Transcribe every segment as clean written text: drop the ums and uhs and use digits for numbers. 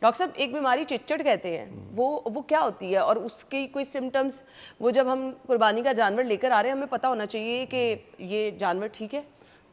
Doctor साहब, एक बीमारी चिच्चड़ कहते हैं, वो क्या होती है और उसकी कोई सिम्टम्स, वो जब हम कुर्बानी का जानवर लेकर आ रहे हैं हमें पता होना चाहिए कि ये जानवर ठीक है?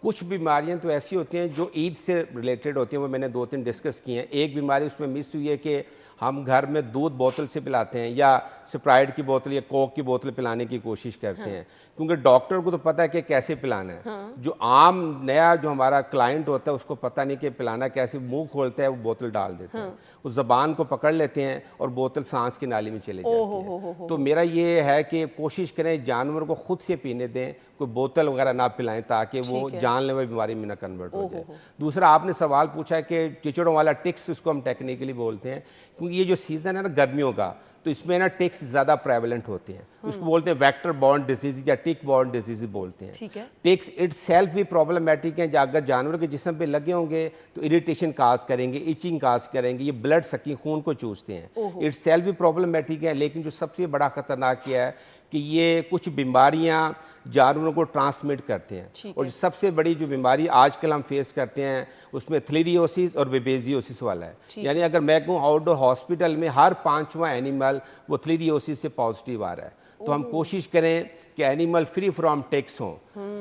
कुछ बीमारियां तो ऐसी होती हैं जो ईद से रिलेटेड होती हैं, वो मैंने 2-3 डिस्कस की हैं। एक बीमारी उसमें मिस हुई है कि हम घर में दूध बोतल से पिलाते हैं या स्प्राइट की बोतल या कोक की बोतल पिलाने की कोशिश करते हैं, क्योंकि डॉक्टर को तो पता है कि कैसे पिलाना है। जो आम नया जो हमारा क्लाइंट होता है उसको पता नहीं कि पिलाना कैसे, मुंह खोलता है वो बोतल डाल देते हैं, उस ज़बान को पकड़ लेते हैं और बोतल सांस की नाली में चले जाती है। तो मेरा ये है कि कोशिश करें जानवर को खुद से पीने दें, कोई बोतल वगैरह ना पिलाएं ताकि वो जानलेवा बीमारी में ना कन्वर्ट हो जाए। दूसरा, आपने सवाल पूछा है कि चिचड़ों वाला टिक्स, इसको हम टेक्निकली बोलते हैं, क्योंकि ये जो सीज़न है ना गर्मियों का, तो इसमें ना टिक्स ज़्यादा प्रेवलेंट होते हैं। उसको बोलते हैं वेक्टर बॉर्न डिजीज या टिक बॉर्न डिजीज बोलते हैं। ठीक है। टिक्स इटसेल्फ भी प्रॉब्लमेटिक हैं। अगर जानवर के जिस्म पे लगे होंगे तो इरिटेशन काज करेंगे, इचिंग काज करेंगे, ये ब्लड सकी खून को चूसते हैं, इटसेल्फ भी प्रॉब्लमेटिक है। लेकिन जो सबसे बड़ा खतरनाक क्या है कि ये कुछ बीमारियां जानवरों को ट्रांसमिट करते हैं। और सबसे बड़ी जो बीमारी आजकल हम फेस करते हैं उसमें थ्लीरियोसिस और बेबेजियोसिस वाला है। यानी अगर मैं कहूँ आउटडोर हॉस्पिटल में हर 5वां एनिमल वो थ्लीरियोसिस से पॉजिटिव आ रहा है। तो हम कोशिश करें कि एनिमल फ्री फ्रॉम टिक्स हों।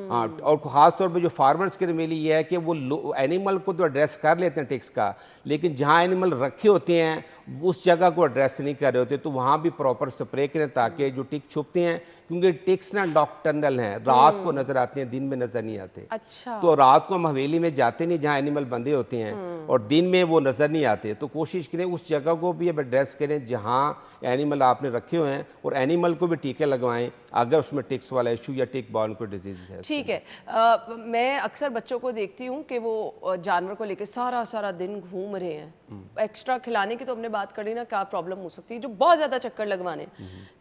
हाँ, और ख़ास तौर पे जो फार्मर्स के लिए मेरी ये है कि वो एनिमल को तो एड्रेस कर लेते हैं टिक्स का, लेकिन जहाँ एनिमल रखे होते हैं उस जगह को एड्रेस नहीं कर रहे होते, तो वहाँ भी प्रॉपर स्प्रे करें ताकि जो टिक छुपते हैं, क्योंकि टिक्स ना नॉकटर्नल हैं, रात को नजर आते हैं, दिन में नजर नहीं आते। अच्छा। तो रात को हम हवेली में जाते नहीं जहाँ एनिमल बंधे होते हैं, और दिन में वो नजर नहीं आते। तो कोशिश करें उस जगह को भी अब एड्रेस करें जहाँ एनिमल आपने रखे हुए हैं, और एनिमल को भी टीके लगवाएं अगर उसमें टिक्स वाला इशू या टिक बॉर्न कोई डिजीज है। ठीक है। मैं अक्सर बच्चों को देखती हूँ कि वो जानवर को लेकर सारा सारा दिन घूम रहे हैं। एक्स्ट्रा खिलाने की तो हमने बात करी ना, क्या प्रॉब्लम हो सकती है, जो बहुत ज़्यादा चक्कर लगवाने,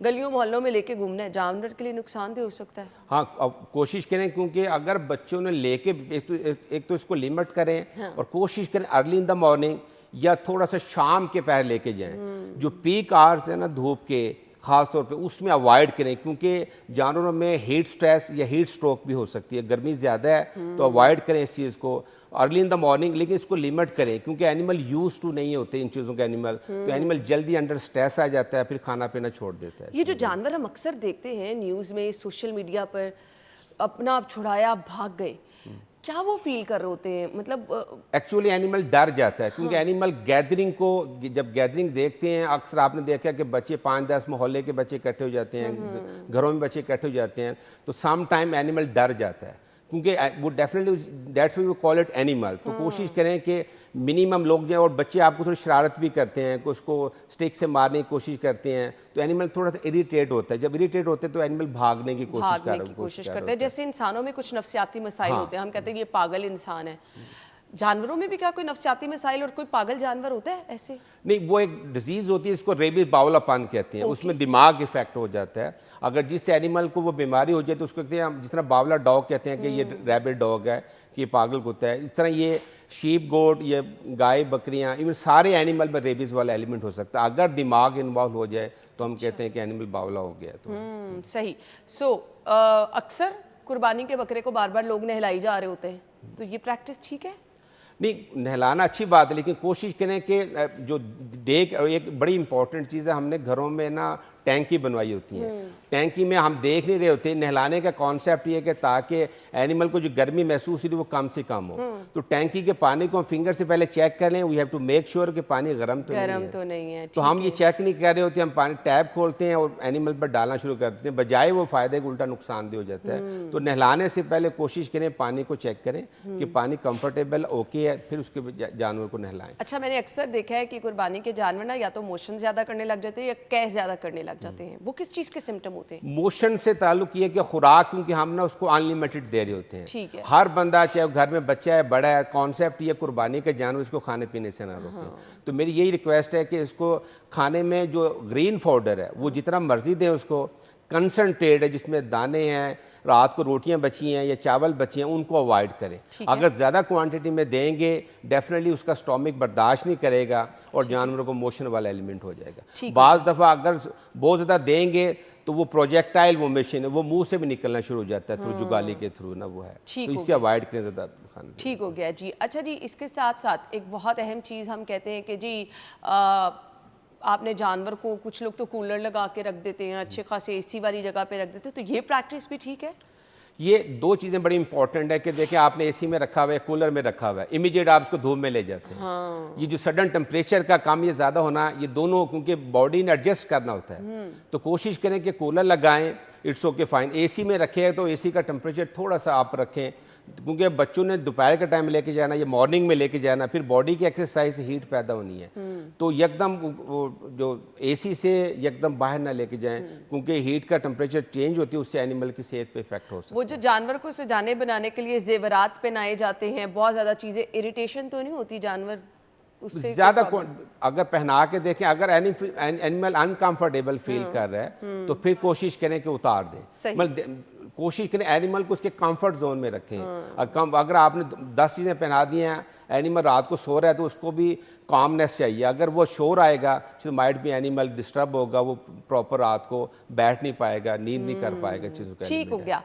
गलियों मोहल्लों में लेके घूमना है, जानवर के लिए नुकसानदेह हो सकता है। हाँ, अब कोशिश करें, क्योंकि अगर बच्चों ने लेके एक तो इसको लिमिट करें, और कोशिश करें अर्ली इन द मॉर्निंग या थोड़ा सा शाम के पहर लेके जाएं। जो पीक आवर्स है ना धूप के, ख़ास तौर पे उसमें अवॉइड करें, क्योंकि जानवरों में हीट स्ट्रेस या हीट स्ट्रोक भी हो सकती है। गर्मी ज़्यादा है तो अवॉइड करें इस चीज़ को अर्ली इन द मॉर्निंग, लेकिन इसको लिमिट करें, क्योंकि एनिमल यूज टू नहीं होते इन चीज़ों के एनिमल, तो एनिमल जल्दी अंडर स्ट्रेस आ जाता है, फिर खाना पीना छोड़ देता है। ये जो जानवर हम अक्सर देखते हैं न्यूज़ में, सोशल मीडिया पर, अपना आप छुड़ाया भाग गए, क्या वो फील कर रहे होते हैं? मतलब एक्चुअली एनिमल डर जाता है, क्योंकि एनिमल गैदरिंग को, जब गैदरिंग देखते हैं, अक्सर आपने देखा कि बच्चे 5-10 मोहल्ले के बच्चे इकट्ठे हो जाते हैं, घरों में बच्चे इकट्ठे हो जाते हैं, तो सम टाइम एनिमल डर जाता है, क्योंकि वो definitely that's why we call it animal. तो कोशिश करें कि मिनिमम लोग जाएं, और बच्चे आपको थोड़ी शरारत भी करते हैं, कि उसको स्टिक से मारने की कोशिश करते हैं, तो एनिमल थोड़ा सा इरिटेट होता है। जब इरिटेट होते हैं तो एनिमल भागने की कोशिश करते हैं। जैसे इंसानों में कुछ नफ्सियाती मसाइल होते हैं, हम कहते हैं ये पागल इंसान है, जानवरों में भी क्या कोई नफ्सियाती मसाइल और कोई पागल जानवर होता है ऐसे? नहीं, वो एक डिजीज़ होती है, इसको रेबीज बावलापन कहते हैं। उसमें दिमाग इफेक्ट हो जाता है। अगर जिस एनिमल को वो बीमारी हो जाए तो उसको कहते हैं, जिस तरह बावला डॉग कहते हैं कि ये रैबिट डॉग है, कि ये पागल कुत्ता है, इस तरह ये शीप गोट, ये गाय बकरियां, इवन सारे एनिमल में रेबीज वाला एलिमेंट हो सकता है। अगर दिमाग इन्वॉल्व हो जाए तो हम कहते हैं कि एनिमल बावला हो गया। तो सही। सो अक्सर कुर्बानी के बकरे को बार बार लोग नहलाई जा रहे होते हैं, तो ये प्रैक्टिस ठीक है? नहीं, नहलाना अच्छी बात है, लेकिन कोशिश करें कि जो देख, एक बड़ी इंपॉर्टेंट चीज़ है, हमने घरों में ना टैंकी बनवाई होती है। टैंकी में हम देख नहीं रहे होते। नहलाने का कॉन्सेप्ट ये है कि ताकि एनिमल को जो गर्मी महसूस हो रही वो कम से कम हो, तो टैंकी के पानी को हम फिंगर से पहले चेक कर लें। We have to make sure कि पानी गर्म तो नहीं है। तो हम ये चेक नहीं कर रहे होते, हम पानी टैप खोलते हैं और एनिमल पर डालना शुरू कर देते हैं, बजाय वो फायदे को उल्टा नुकसानदेह हो जाता है। तो नहलाने से पहले कोशिश करें पानी को चेक करें कि पानी कंफर्टेबल ओके है, फिर उसके जानवर को नहलाएं। अच्छा, मैंने अक्सर देखा है कि कुर्बानी के जानवर ना या तो मोशन ज्यादा करने लग जाते हैं या कैस ज्यादा करने लग जाते हैं, वो किस चीज के सिम्टम होते हैं? मोशन से ताल्लुक ये कि खुराक, क्योंकि हम ना उसको अनलिमिटेड दे रहे होते हैं। ठीक है। हर बंदा, चाहे घर में बच्चा है बड़ा है, कॉन्सेप्ट ये कुर्बानी के जानवर इसको खाने पीने से ना रोकें। तो मेरी यही रिक्वेस्ट है कि इसको खाने में जो ग्रीन पाउडर है वो जितना मर्जी दें उसको, कंसनट्रेट है जिसमें दाने हैं, रात को रोटियां बची हैं या चावल बचे हैं उनको अवॉइड करें। अगर ज़्यादा क्वांटिटी में देंगे डेफिनेटली उसका स्टोमिक बर्दाश्त नहीं करेगा और जानवरों को मोशन वाला एलिमेंट हो जाएगा। बाज़ दफ़ा अगर बहुत ज़्यादा देंगे तो वो प्रोजेक्टाइल वोमिशन है, वो मुंह से भी निकलना शुरू हो जाता है थ्रू जुगाली के थ्रू ना, वो है तो इससे अवॉइड करें ज़्यादा खाना। ठीक हो गया जी। अच्छा जी, इसके साथ साथ एक बहुत अहम चीज़ हम कहते हैं कि जी आपने जानवर को, कुछ लोग तो कूलर लगा के रख देते हैं, अच्छे खासे एसी वाली जगह पे रख देते हैं, तो ये प्रैक्टिस भी ठीक है? ये दो चीज़ें बड़ी इंपॉर्टेंट है कि देखें आपने एसी में रखा हुआ है, कूलर में रखा हुआ है, इमीडिएट आप उसको धूप में ले जाते हैं। हाँ। ये जो सडन टेम्परेचर का काम ये ज़्यादा होना, ये दोनों क्योंकि बॉडी ने एडजस्ट करना होता है, तो कोशिश करें कि कूलर लगाएं, इट्स ओके फाइन। एसी में रखें तो एसी का टेम्परेचर थोड़ा सा आप रखें, क्योंकि बच्चों ने दोपहर के टाइम लेके जाना या मॉर्निंग में लेके जाना, फिर बॉडी की एक्सरसाइज से हीट पैदा होनी है, तो एकदम वो जो एसी से एकदम बाहर ना लेके जाएं, क्योंकि हीट का टेम्परेचर चेंज होती है, उससे एनिमल की सेहत पे इफेक्ट हो सकता है। वो जो जानवर को सजाने बनाने के लिए जेवरात पहनाए जाते हैं, बहुत ज़्यादा चीज़ें, इरिटेशन तो नहीं होती जानवर उससे? ज़्यादा अगर पहना के देखें, अगर एनिमल अनकंफर्टेबल फील कर रहा है तो फिर कोशिश करें कि उतार दें, मतलब कोशिश करें एनिमल को उसके कंफर्ट जोन में रखें। अगर आपने 10 चीज़ें पहना दी हैं, एनिमल रात को सो रहा है तो उसको भी कामनेस चाहिए। अगर वो शोर आएगा तो माइट भी एनिमल डिस्टर्ब होगा, वो प्रॉपर रात को बैठ नहीं पाएगा, नींद नहीं कर पाएगा चीज़ों का। ठीक हो गया।